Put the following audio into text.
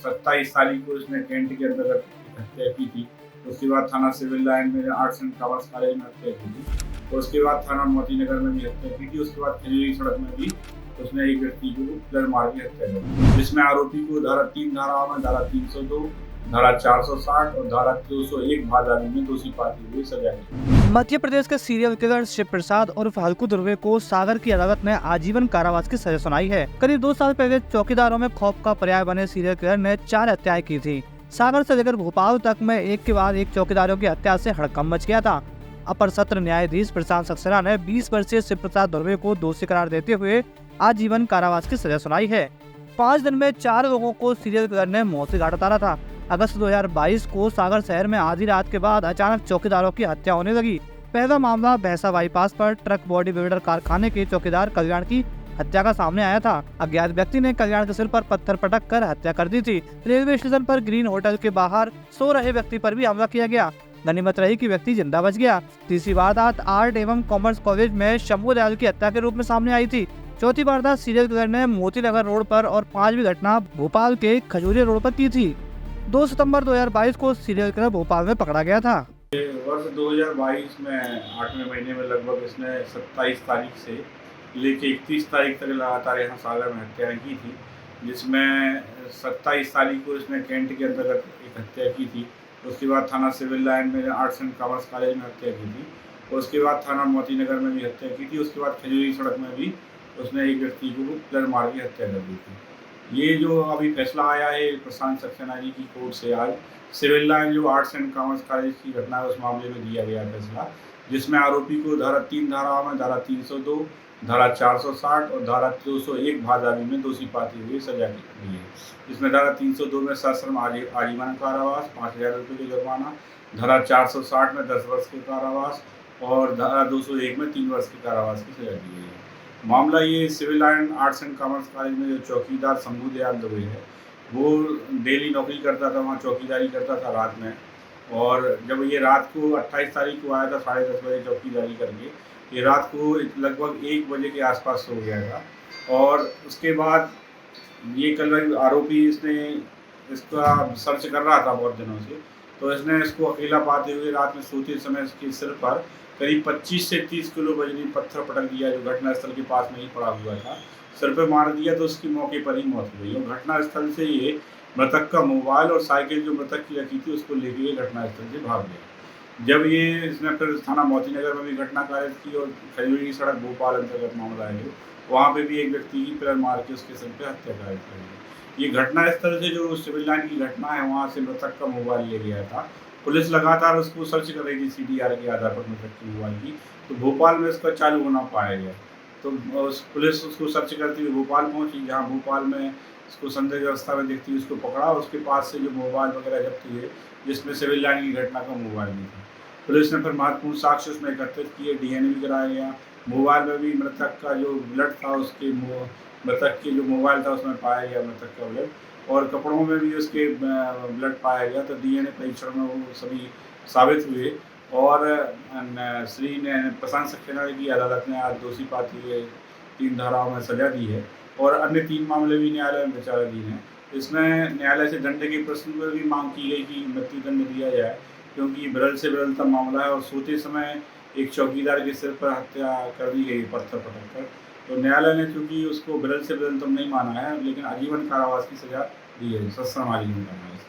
27 तारीख को उसने टेंट के अंदर हत्या की थी। उसके बाद थाना सिविल लाइन में आर्ट्स एंड कॉमर्स कॉलेज में हत्या की थी। उसके बाद थाना मोती नगर में भी हत्या की थी। उसके बाद खजूरी सड़क में भी उसने एक व्यक्ति को पिलर मार के हत्या कर दी, जिसमें आरोपी को तीन धाराओं में धारा 302, धारा 460 और धारा 201 भादवी में दोषी पाते हुए सजा दी। मध्य प्रदेश के सीरियल किलर शिव प्रसाद उर्फ हल्कू दुर्वे को सागर की अदालत ने आजीवन कारावास की सजा सुनाई है। करीब 2 साल पहले चौकीदारों में खौफ का पर्याय बने सीरियल किलर ने 4 हत्याएं की थी। सागर से लेकर भोपाल तक में एक के बाद एक चौकीदारों की हत्या से हड़कंप मच गया था। अपर सत्र न्यायाधीश प्रशांत सक्सेना ने 20 वर्षीय शिव प्रसाद दुर्वे को दोषी करार देते हुए आजीवन कारावास की सजा सुनाई है। 5 दिन में 4 लोगों को सीरियल किलर ने मौत से घाट उतारा था। अगस्त 2022 को सागर शहर में आधी रात के बाद अचानक चौकीदारों की हत्या होने लगी। पहला मामला भैंसा बाईपास पर ट्रक बॉडी बिल्डर कारखाने के चौकीदार कल्याण की हत्या का सामने आया था। अज्ञात व्यक्ति ने कल्याण के सिर पर पत्थर पटक कर हत्या कर दी थी। रेलवे स्टेशन पर ग्रीन होटल के बाहर सो रहे व्यक्ति पर भी हमला किया गया। गनीमत रही कि व्यक्ति जिंदा बच गया। तीसरी वारदात आर्ट एवं कॉमर्स कॉलेज में शंभू दयाल की हत्या के रूप में सामने आई थी। चौथी वारदात सीरियल किलर ने मोती नगर रोड पर और 5वीं घटना भोपाल के खजूरी रोड पर की थी। 2 सितंबर 2022 को सीरियल किलर भोपाल में पकड़ा गया था। वर्ष 2022 में 8वें महीने में लगभग इसने 27 तारीख से लेके 31 तारीख तक लगातार यहाँ सागर में हत्याएं की थी, जिसमें 27 तारीख को इसने टेंट के अंदर एक हत्या की थी। उसके बाद थाना सिविल लाइन में आर्ट्स एंड कॉमर्स कॉलेज में हत्या की थी। उसके बाद थाना मोती नगर में भी हत्या की थी। उसके बाद खजूरी सड़क में भी उसने एक व्यक्ति को पिलर मार के हत्या कर दी थी। ये जो अभी फैसला आया है प्रशांत सक्सेना जी की कोर्ट से, आज सिविल लाइन जो आर्ट्स एंड कॉमर्स कॉलेज की घटना है उस मामले में दिया गया फैसला, जिसमें आरोपी को तीन धाराओं में धारा 302, धारा 460 और धारा 201 भादवी में दोषी पाते हुए सजा दी है। इसमें धारा 302 में सश्रम आजीवन कारावास, 5,000 रुपये का जुर्माना, धारा 460 में 10 वर्ष के कारावास और धारा 201 में 3 वर्ष के कारावास की सजा दी गई है। मामला ये civil line arts and commerce college में जो चौकीदार शंभू दयाल दुबे है, वो डेली नौकरी करता था, वहाँ चौकीदारी करता था रात में। और जब ये रात को 28 तारीख को आया था 10:30 बजे चौकीदारी करके, ये रात को लगभग 1 बजे के आसपास सो गया था। और उसके बाद ये कल आरोपी इसने इसका सर्च कर रहा था बहुत दिनों से, तो इसने इसको अकेला पाते हुए रात में सोते समय इसके सिर पर करीब 25 से 30 किलो वजनी पत्थर पटक दिया, जो घटनास्थल के पास में ही पड़ा हुआ था। सिर पे मार दिया तो उसकी मौके पर ही मौत हो गई। और घटनास्थल से ये मृतक का मोबाइल और साइकिल जो मृतक की रखी थी उसको लेके ये घटनास्थल से भाग गया। जब ये इसने फिर थाना मोती नगर में भी घटना कायद की और खजूरी सड़क भोपाल अंतर्गत मामला है जो, वहाँ पे भी एक व्यक्ति की पिलर मार के उसके सिर पे हत्या कायद की। ये घटनास्थल से जो सिविल लाइन की घटना है वहाँ से मृतक का मोबाइल ले गया था। पुलिस लगातार उसको सर्च कर रही थी CDR के आधार पर मृतक के मोबाइल की, तो भोपाल में इसका चालू होना पाया गया। तो पुलिस उसको सर्च करती हुई भोपाल पहुंची, जहां भोपाल में उसको संदिग्ध अवस्था में देखती हुई उसको पकड़ा। उसके पास से जो मोबाइल वगैरह जब्त हुए, जिसमें सिविल लाइन की घटना का मोबाइल भी था। पुलिस ने फिर महत्वपूर्ण साक्ष्य उसमें एकत्रित किए, DNA भी कराया गया। मोबाइल में भी मृतक का जो ब्लड था, उसके मृतक के जो मोबाइल था उसमें पाया गया मृतक का ब्लड, और कपड़ों में भी उसके ब्लड पाया गया। तो DNA परीक्षण में वो सभी साबित हुए और प्रशांत सक्सेना की अदालत ने आज दोषी पाते हुए 3 धाराओं में सजा दी है और अन्य 3 मामले भी न्यायालय में विचाराधीन हैं। इसमें न्यायालय से दंड के प्रश्न पर भी मांग की गई कि मृत्युदंड दिया जाए, क्योंकि विरल से विरलतम मामला है और सोते समय एक चौकीदार के सिर पर हत्या कर दी गई पत्थर पटक कर। तो न्यायालय ने चूँकि उसको विरल से विरलतम नहीं माना है, लेकिन आजीवन कारावास की सजा दी है, सश्रम आजीवन कारावास।